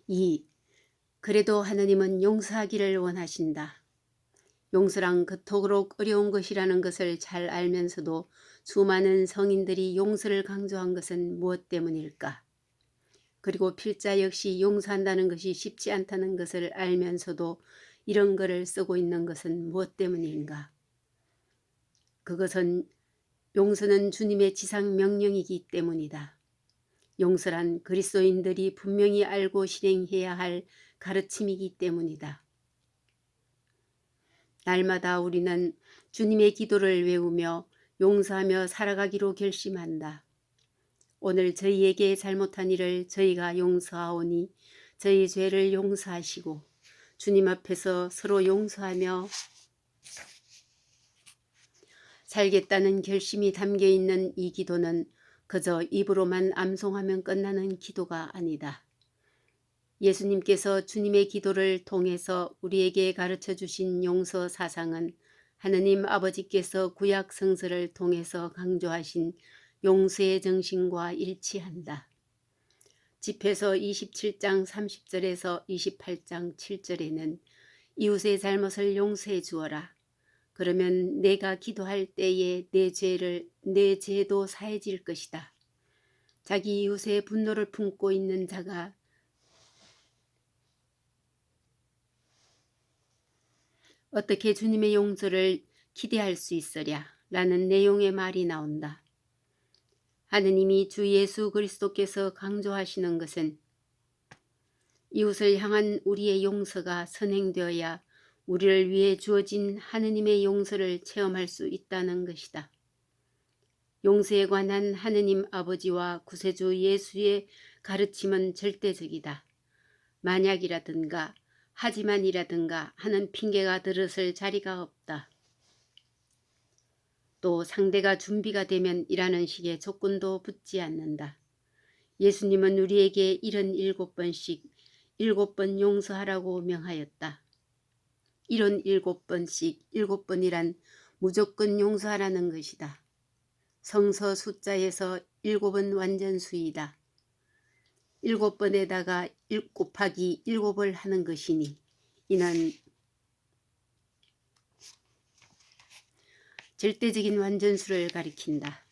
2. 그래도 하느님은 용서하기를 원하신다. 용서란 그토록 어려운 것이라는 것을 잘 알면서도 수많은 성인들이 용서를 강조한 것은 무엇 때문일까? 그리고 필자 역시 용서한다는 것이 쉽지 않다는 것을 알면서도 이런 글을 쓰고 있는 것은 무엇 때문인가? 그것은 용서는 주님의 지상 명령이기 때문이다. 용서란 그리스도인들이 분명히 알고 실행해야 할 가르침이기 때문이다. 날마다 우리는 주님의 기도를 외우며 용서하며 살아가기로 결심한다. 오늘 저희에게 잘못한 일을 저희가 용서하오니 저희 죄를 용서하시고 주님 앞에서 서로 용서하며 살겠다는 결심이 담겨 있는 이 기도는 그저 입으로만 암송하면 끝나는 기도가 아니다. 예수님께서 주님의 기도를 통해서 우리에게 가르쳐 주신 용서 사상은 하느님 아버지께서 구약 성서를 통해서 강조하신 용서의 정신과 일치한다. 집회서 27장 30절에서 28장 7절에는 이웃의 잘못을 용서해 주어라. 그러면 내가 기도할 때에 내 죄도 사해질 것이다. 자기 이웃의 분노를 품고 있는 자가 어떻게 주님의 용서를 기대할 수 있으랴 라는 내용의 말이 나온다. 하느님이 주 예수 그리스도께서 강조하시는 것은 이웃을 향한 우리의 용서가 선행되어야 우리를 위해 주어진 하느님의 용서를 체험할 수 있다는 것이다. 용서에 관한 하느님 아버지와 구세주 예수의 가르침은 절대적이다. 만약이라든가 하지만이라든가 하는 핑계가 들었을 자리가 없다. 또 상대가 준비가 되면 이라는 식의 조건도 붙지 않는다. 예수님은 우리에게 77번씩 7번 용서하라고 명하였다. 이런 7번씩 7번이란 무조건 용서하라는 것이다. 성서 숫자에서 7은 완전수이다. 7번에다가 1 곱하기 7을 하는 것이니 이는 절대적인 완전수를 가리킨다.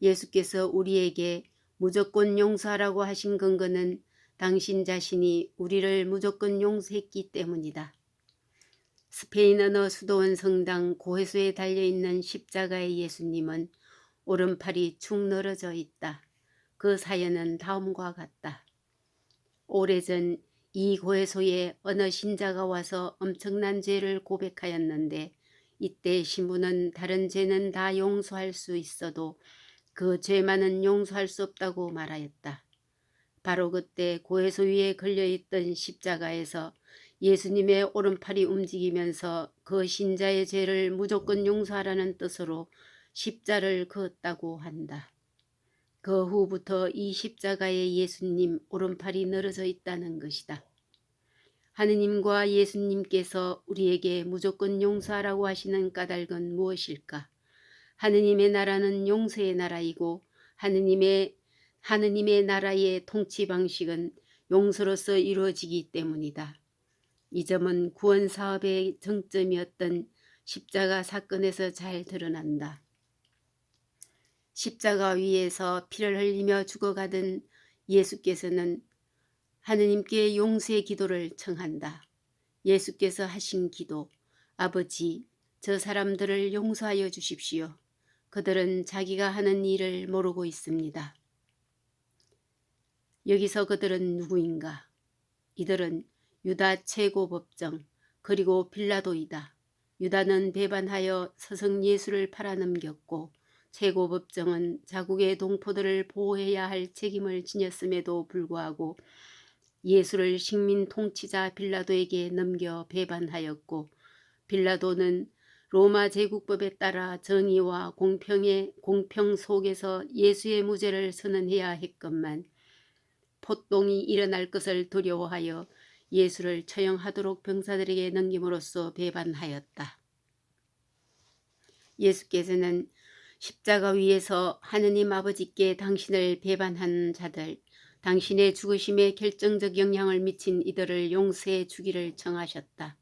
예수께서 우리에게 무조건 용서하라고 하신 근거는 당신 자신이 우리를 무조건 용서했기 때문이다. 스페인 언어 수도원 성당 고해소에 달려있는 십자가의 예수님은 오른팔이 축 늘어져 있다. 그 사연은 다음과 같다. 오래전 이 고해소에 어느 신자가 와서 엄청난 죄를 고백하였는데 이때 신부는 다른 죄는 다 용서할 수 있어도 그 죄만은 용서할 수 없다고 말하였다. 바로 그때 고해소 위에 걸려있던 십자가에서 예수님의 오른팔이 움직이면서 그 신자의 죄를 무조건 용서하라는 뜻으로 십자를 그었다고 한다. 그 후부터 이 십자가에 예수님 오른팔이 늘어져 있다는 것이다. 하느님과 예수님께서 우리에게 무조건 용서하라고 하시는 까닭은 무엇일까? 하느님의 나라는 용서의 나라이고 하느님의 나라의 통치 방식은 용서로서 이루어지기 때문이다. 이 점은 구원 사업의 정점이었던 십자가 사건에서 잘 드러난다. 십자가 위에서 피를 흘리며 죽어가던 예수께서는 하느님께 용서의 기도를 청한다. 예수께서 하신 기도, 아버지, 저 사람들을 용서하여 주십시오. 그들은 자기가 하는 일을 모르고 있습니다. 여기서 그들은 누구인가? 이들은 유다 최고법정 그리고 빌라도이다. 유다는 배반하여 서성 예수를 팔아넘겼고 최고법정은 자국의 동포들을 보호해야 할 책임을 지녔음에도 불구하고 예수를 식민 통치자 빌라도에게 넘겨 배반하였고 빌라도는 로마 제국법에 따라 정의와 공평 속에서 예수의 무죄를 선언해야 했건만 폭동이 일어날 것을 두려워하여 예수를 처형하도록 병사들에게 넘김으로써 배반하였다. 예수께서는 십자가 위에서 하느님 아버지께 당신을 배반한 자들, 당신의 죽으심에 결정적 영향을 미친 이들을 용서해 주기를 청하셨다.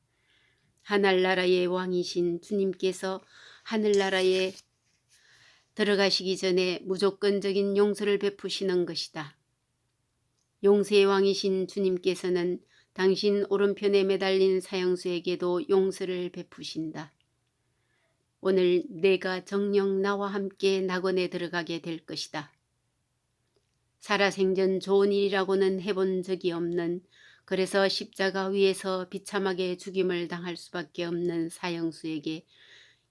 하늘나라의 왕이신 주님께서 하늘나라에 들어가시기 전에 무조건적인 용서를 베푸시는 것이다. 용서의 왕이신 주님께서는 당신 오른편에 매달린 사형수에게도 용서를 베푸신다. 오늘 내가 정녕 나와 함께 낙원에 들어가게 될 것이다. 살아생전 좋은 일이라고는 해본 적이 없는, 그래서 십자가 위에서 비참하게 죽임을 당할 수밖에 없는 사형수에게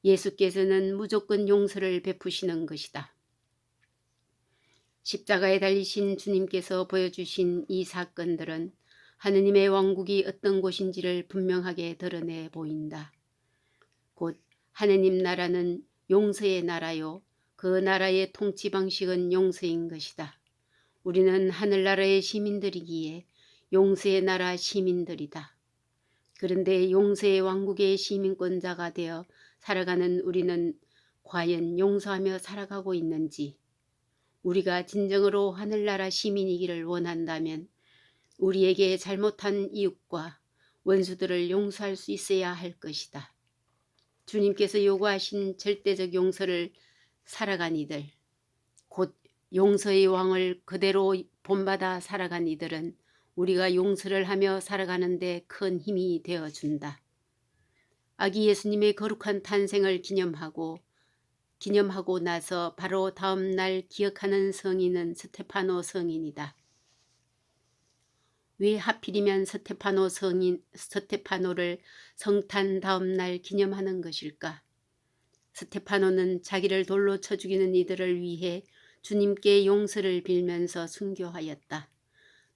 예수께서는 무조건 용서를 베푸시는 것이다. 십자가에 달리신 주님께서 보여주신 이 사건들은 하느님의 왕국이 어떤 곳인지를 분명하게 드러내 보인다. 곧 하느님 나라는 용서의 나라요, 그 나라의 통치 방식은 용서인 것이다. 우리는 하늘나라의 시민들이기에 용서의 나라 시민들이다. 그런데 용서의 왕국의 시민권자가 되어 살아가는 우리는 과연 용서하며 살아가고 있는지, 우리가 진정으로 하늘나라 시민이기를 원한다면 우리에게 잘못한 이웃과 원수들을 용서할 수 있어야 할 것이다. 주님께서 요구하신 절대적 용서를 살아간 이들, 곧 용서의 왕을 그대로 본받아 살아간 이들은 우리가 용서를 하며 살아가는데 큰 힘이 되어준다. 아기 예수님의 거룩한 탄생을 기념하고 나서 바로 다음 날 기억하는 성인은 스테파노 성인이다. 왜 하필이면 스테파노를 성탄 다음 날 기념하는 것일까? 스테파노는 자기를 돌로 쳐 죽이는 이들을 위해 주님께 용서를 빌면서 순교하였다.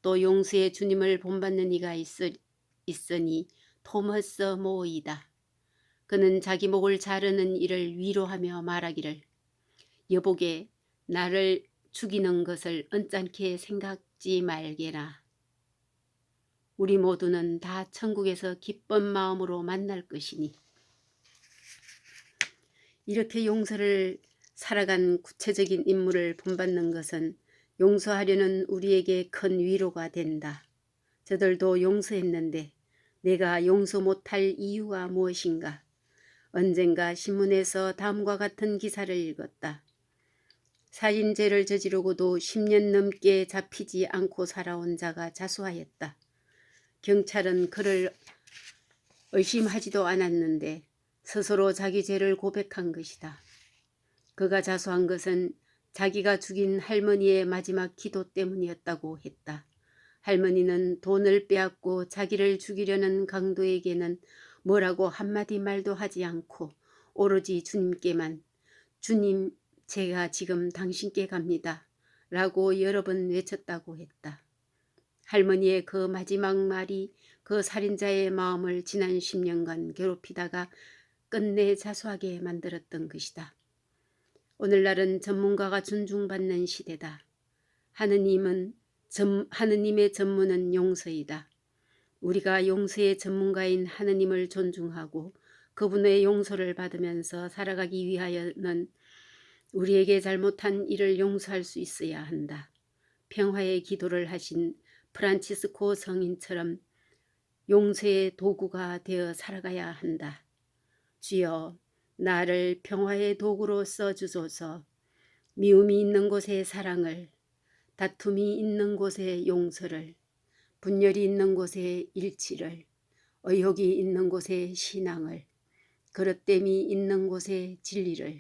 또 용서의 주님을 본받는 이가 있으니 토머스 모이다. 그는 자기 목을 자르는 이를 위로하며 말하기를, 여보게 나를 죽이는 것을 언짢게 생각지 말게나. 우리 모두는 다 천국에서 기쁜 마음으로 만날 것이니. 이렇게 용서를 살아간 구체적인 인물을 본받는 것은 용서하려는 우리에게 큰 위로가 된다. 저들도 용서했는데 내가 용서 못할 이유가 무엇인가? 언젠가 신문에서 다음과 같은 기사를 읽었다. 살인죄를 저지르고도 10년 넘게 잡히지 않고 살아온 자가 자수하였다. 경찰은 그를 의심하지도 않았는데 스스로 자기 죄를 고백한 것이다. 그가 자수한 것은 자기가 죽인 할머니의 마지막 기도 때문이었다고 했다. 할머니는 돈을 빼앗고 자기를 죽이려는 강도에게는 뭐라고 한마디 말도 하지 않고 오로지 주님께만, 주님 제가 지금 당신께 갑니다 라고 여러 번 외쳤다고 했다. 할머니의 그 마지막 말이 그 살인자의 마음을 지난 10년간 괴롭히다가 끝내 자수하게 만들었던 것이다. 오늘날은 전문가가 존중받는 시대다. 하느님의 전문은 용서이다. 우리가 용서의 전문가인 하느님을 존중하고 그분의 용서를 받으면서 살아가기 위하여는 우리에게 잘못한 일을 용서할 수 있어야 한다. 평화의 기도를 하신 프란치스코 성인처럼 용서의 도구가 되어 살아가야 한다. 주여, 나를 평화의 도구로 써주소서. 미움이 있는 곳에 사랑을, 다툼이 있는 곳에 용서를, 분열이 있는 곳에 일치를, 의혹이 있는 곳에 신앙을, 그릇됨이 있는 곳에 진리를,